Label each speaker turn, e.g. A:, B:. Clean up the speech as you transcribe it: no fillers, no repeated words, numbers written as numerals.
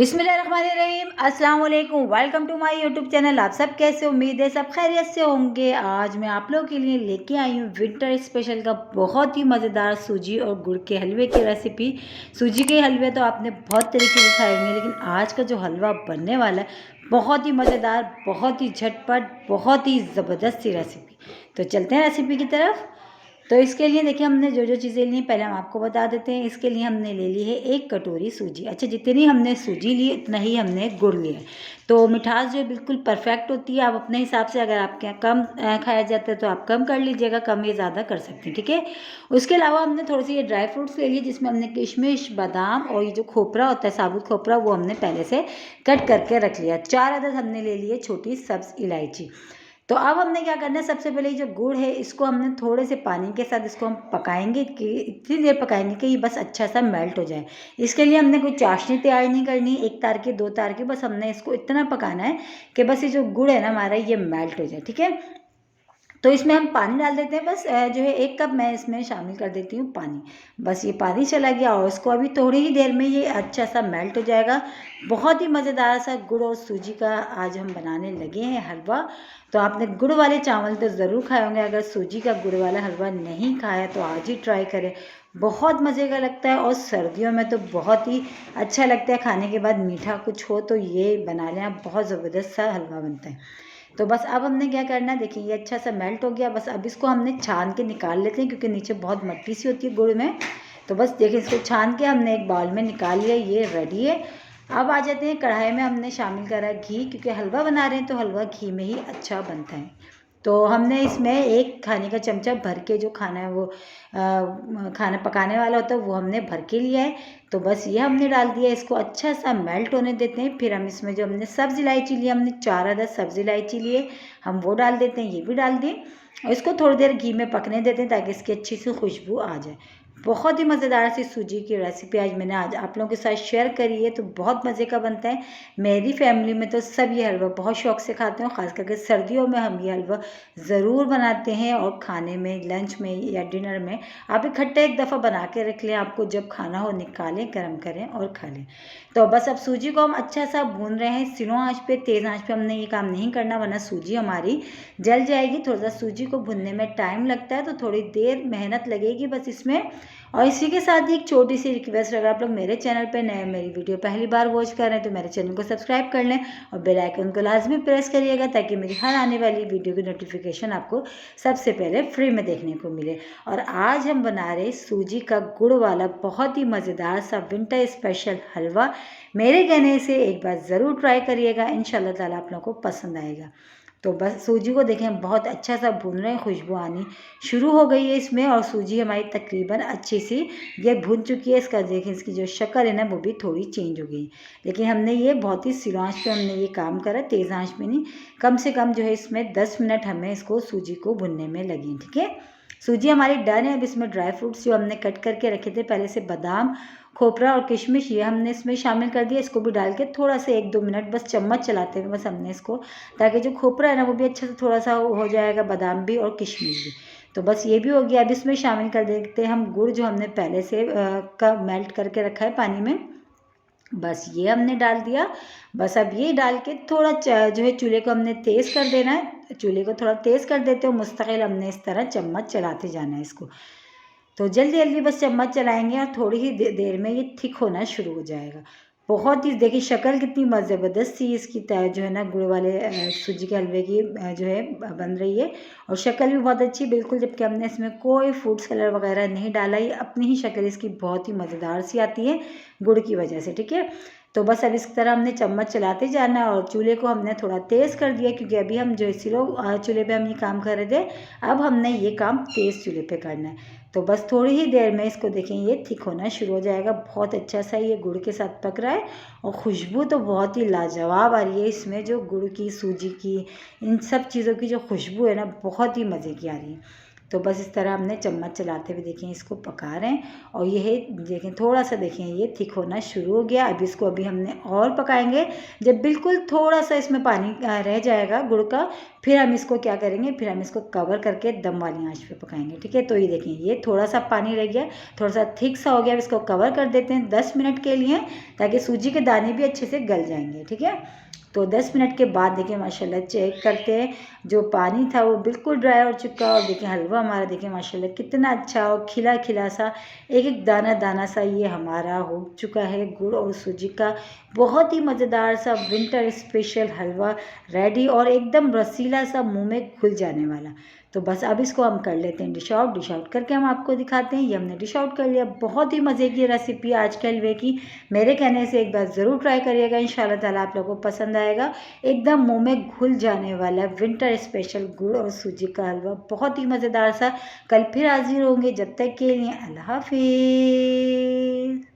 A: बिस्मिल्लाहिर्रहमानिर्रहीम, अस्सलाम वालेकुम। Welcome to my YouTube channel. आप सब कैसे, उम्मीद है सब खैरियत से होंगे। आज मैं आप लोगों के लिए लेके आई हूँ विंटर स्पेशल का बहुत ही मज़ेदार सूजी और गुड़ के हलवे की रेसिपी। सूजी के हलवे तो आपने बहुत तरीके से खाए होंगे, लेकिन आज का जो हलवा बनने वाला है बहुत ही मज़ेदार, बहुत ही झटपट, बहुत ही ज़बरदस्त सी रेसिपी। तो चलते हैं रेसिपी की तरफ। तो इसके लिए देखिए हमने जो जो चीज़ें ली हैं पहले हम आपको बता देते हैं। इसके लिए हमने ले ली है 1 कटोरी सूजी। अच्छा, जितनी हमने सूजी ली उतना ही हमने गुड़ लिया है। तो मिठास जो है बिल्कुल परफेक्ट होती है। आप अपने हिसाब से, अगर आपके यहाँ कम खाया जाता है तो आप कम कर लीजिएगा, कम या ज़्यादा कर सकते हैं, ठीक है। उसके अलावा हमने थोड़ी सी ये ड्राई फ्रूट्स ले लिए, जिसमें हमने किशमिश, बादाम और ये जो खोपरा होता है, साबुत खोपरा, वो हमने पहले से कट करके रख लिया। 4 अदद हमने ले लिए छोटी सब्ज़ इलायची। तो अब हमने क्या करना है, सबसे पहले जो गुड़ है इसको हमने थोड़े से पानी के साथ इसको हम पकाएंगे कि इतनी देर पकाएंगे कि ये बस अच्छा सा मेल्ट हो जाए। इसके लिए हमने कोई चाशनी तैयार नहीं करनी, 1 तार की 2 तार की, बस हमने इसको इतना पकाना है कि बस ये जो गुड़ है ना हमारा ये मेल्ट हो जाए, ठीक है। तो इसमें हम पानी डाल देते हैं, बस जो है 1 कप मैं इसमें शामिल कर देती हूँ पानी। बस ये पानी चला गया और इसको अभी थोड़ी ही देर में ये अच्छा सा मेल्ट हो जाएगा। बहुत ही मज़ेदार सा गुड़ और सूजी का आज हम बनाने लगे हैं हलवा। तो आपने गुड़ वाले चावल तो ज़रूर खाए होंगे, अगर सूजी का गुड़ वाला हलवा नहीं खाया तो आज ही ट्राई करें। बहुत मज़े का लगता है और सर्दियों में तो बहुत ही अच्छा लगता है। खाने के बाद मीठा कुछ हो तो ये बना लें आप, बहुत ज़बरदस्त सा हलवा बनता है। तो बस अब हमने क्या करना है, देखिए ये अच्छा सा मेल्ट हो गया। बस अब इसको हमने छान के निकाल लेते हैं, क्योंकि नीचे बहुत मट्टी सी होती है गुड़ में। तो बस देखिए इसको छान के हमने एक बाउल में निकाल लिया, ये रेडी है। अब आ जाते हैं कढ़ाई में, हमने शामिल करा है घी, क्योंकि हलवा बना रहे हैं तो हलवा घी में ही अच्छा बनता है। तो हमने इसमें 1 खाने का चमचा भर के, जो खाना है वो खाना पकाने वाला होता है वो हमने भर के लिया है। तो बस ये हमने डाल दिया, इसको अच्छा सा मेल्ट होने देते हैं। फिर हम इसमें जो हमने सब्ज़ इलायची ली, हमने 4 अदद सब्ज़ इलायची लिए, हम वो डाल देते हैं, ये भी डाल दें और इसको थोड़ी देर घी में पकने देते हैं ताकि इसकी अच्छी सी खुशबू आ जाए। बहुत ही मज़ेदार सी सूजी की रेसिपी आज मैंने आप लोगों के साथ शेयर करी है, तो बहुत मज़े का बनता है। मेरी फैमिली में तो सब ये हलवा बहुत शौक़ से खाते हैं, ख़ास करके सर्दियों में हम ये हलवा ज़रूर बनाते हैं और खाने में, लंच में या डिनर में आप इकट्ठे एक दफ़ा बना के रख लें, आपको जब खाना हो निकालें, गर्म करें और खा लें। तो बस अब सूजी को हम अच्छा सा भून रहे हैं, स्लो आंच पे, तेज़ आंच पे हमने ये काम नहीं करना, वरना सूजी हमारी जल जाएगी। थोड़ा सा सूजी को भुनने में टाइम लगता है, तो थोड़ी देर मेहनत लगेगी बस इसमें। और इसी के साथ ही एक छोटी सी रिक्वेस्ट, अगर आप लोग मेरे चैनल पे नए, मेरी वीडियो पहली बार वॉच कर रहे हैं तो मेरे चैनल को सब्सक्राइब कर लें और बेल आइकन को लाजमी प्रेस करिएगा, ताकि मेरी हर आने वाली वीडियो की नोटिफिकेशन आपको सबसे पहले फ्री में देखने को मिले। और आज हम बना रहे सूजी का गुड़ वाला बहुत ही मज़ेदार सा विंटर स्पेशल हलवा। मेरे कहने से एक बार ज़रूर ट्राई करिएगा, इंशाल्लाह ताला आप लोगों को पसंद आएगा। तो बस सूजी को देखें बहुत अच्छा सा भून रहे हैं, खुशबू आनी शुरू हो गई है इसमें, और सूजी हमारी तकरीबन अच्छी सी ये भून चुकी है। इसका देखें, इसकी जो शक्ल है ना वो भी थोड़ी चेंज हो गई, लेकिन हमने ये बहुत ही स्लो आंच पे हमने ये काम करा, तेज़ आंच में नहीं। कम से कम जो है इसमें 10 मिनट हमें इसको सूजी को भुनने में लगी, ठीक है। सूजी हमारी डन है। अब इसमें ड्राई फ्रूट्स जो हमने कट करके रखे थे पहले से, बादाम, खोपरा और किशमिश, ये हमने इसमें शामिल कर दिया। इसको भी डाल के थोड़ा सा 1-2 मिनट बस चम्मच चलाते हुए बस हमने इसको, ताकि जो खोपरा है ना वो भी अच्छे से थोड़ा सा हो जाएगा, बादाम भी और किशमिश भी। तो बस ये भी हो गया। अब इसमें शामिल कर देते हैं हम गुड़, जो हमने पहले से मेल्ट करके रखा है पानी में, बस ये हमने डाल दिया। बस अब ये डाल के थोड़ा जो है चूल्हे को हमने तेज़ कर देना है। चूल्हे को थोड़ा तेज़ कर देते हो, मुस्तकिल हमने इस तरह चम्मच चलाते जाना है इसको। तो जल्दी जल्दी बस चम्मच चलाएंगे और थोड़ी ही देर में ये थिक होना शुरू हो जाएगा। बहुत ही, देखिए शक्ल कितनी ज़बरदस्त सी इसकी जो है ना गुड़ वाले सूजी के हलवे की जो है बन रही है, और शक्ल भी बहुत अच्छी बिल्कुल, जबकि हमने इसमें कोई फूड्स कलर वगैरह नहीं डाला। ये अपनी ही शक्ल इसकी बहुत ही मज़ेदार सी आती है गुड़ की वजह से, ठीक है। तो बस अब इस तरह हमने चम्मच चलाते जाना है, और चूल्हे को हमने थोड़ा तेज़ कर दिया, क्योंकि अभी हम जो है स्लो चूल्हे पे हम ये काम कर रहे थे, अब हमने ये काम तेज़ चूल्हे पे करना है। तो बस थोड़ी ही देर में इसको देखें ये थिक होना शुरू हो जाएगा। बहुत अच्छा सा ये गुड़ के साथ पक रहा है, और खुशबू तो बहुत ही लाजवाब आ रही है इसमें, जो गुड़ की, सूजी की, इन सब चीज़ों की जो खुशबू है ना बहुत ही मज़े की आ रही है। तो बस इस तरह हमने चम्मच चलाते हुए देखें इसको पका रहे हैं। और ये है देखें थोड़ा सा देखें ये थिक होना शुरू हो गया। अब इसको अभी हमने और पकाएंगे। जब बिल्कुल थोड़ा सा इसमें पानी रह जाएगा गुड़ का, फिर हम इसको क्या करेंगे, फिर हम इसको कवर करके दम वाली आंच पे पकाएंगे। ठीक है, तो ये देखें ये थोड़ा सा पानी रह गया, थोड़ा सा थिक सा हो गया। अब इसको कवर कर देते हैं 10 मिनट के लिए, ताकि सूजी के दाने भी अच्छे से गल जाएंगे। ठीक है, तो 10 मिनट के बाद देखिए माशाल्लाह चेक करते हैं, जो पानी था वो बिल्कुल ड्राई हो चुका। और देखिए हलवा हमारा देखिए माशाल्लाह कितना अच्छा और खिला खिला सा, एक एक दाना दाना सा ये हमारा हो चुका है गुड़ और सूजी का बहुत ही मज़ेदार सा विंटर स्पेशल हलवा रेडी, और एकदम रसीला सा मुंह में घुल जाने वाला। तो बस अब इसको हम कर लेते हैं डिश आउट। डिश आउट करके हम आपको दिखाते हैं। ये हमने डिश आउट कर लिया। बहुत ही मज़े की रेसिपी आज के हलवे की, मेरे कहने से एक बार ज़रूर ट्राई करिएगा, इंशाल्लाह ताला आप लोगों को पसंद आएगा। एकदम मुंह में घुल जाने वाला विंटर स्पेशल गुड़ और सूजी का हलवा, बहुत ही मज़ेदार सा। कल फिर हाजिर होंगे, जब तक के लिए अल्लाह हाफिज़।